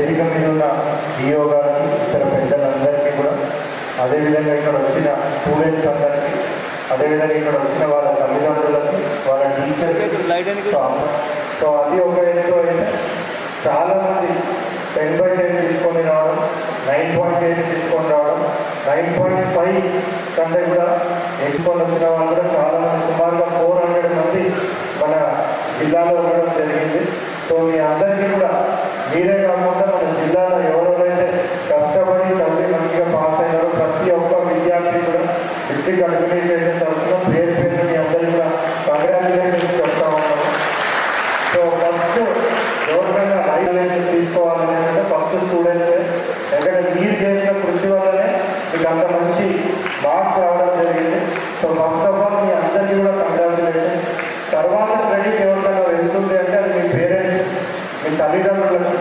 వేదిక మీద ఉన్న డిఓ గారికి, ఇతర పెద్దలందరికీ కూడా, అదేవిధంగా ఇక్కడ వచ్చిన స్టూడెంట్స్ అందరికీ, అదేవిధంగా ఇక్కడ వచ్చిన వాళ్ళ తల్లిదండ్రులకి, వాళ్ళ టీచర్స్. సో అది ఒక ఎత్తు అయితే చాలామంది 10/10 తీసుకొని రావడం, 9.8 తీసుకొని రావడం, 9.5 కంటే కూడా ఎక్కువ వచ్చిన వాళ్ళు కూడా చాలామంది, సుమారుగా 400 మంది మన జిల్లాలో ఉండడం జరిగింది. సో మీ అందరికీ కూడా మీరే కాకుండా మన జిల్లాలో ఎవరెవరైతే కష్టపడి చదివి మంచిగా పాస్ అయినారో ప్రతి ఒక్క విద్యార్థి కూడా డిస్ట్రిక్ట్ అడ్మినిస్ట్రేషన్ తరఫున పేరు మీ అందరికీ కూడా కంగ్రాచులేషన్స్ చెప్తా ఉన్నాము. సో ఫస్ట్ ఎవరికైనా లైసెన్స్ తీసుకోవాలని అంటే ఫస్ట్ స్టూడెంట్సే, ఎందుకంటే మీరు చేసిన కృషి వల్లనే మీకు అంత మంచి మార్క్స్ రావడం జరిగింది. సో ఫస్ట్ ఆఫ్ ఆల్ మీ అందరికీ కూడా కంగ్రాచులేషన్స్. తర్వాత క్రెడిట్ ఎవరికైనా వెళ్తుంది అంటే అది మీ పేరెంట్స్, మీ తల్లిదండ్రులకు.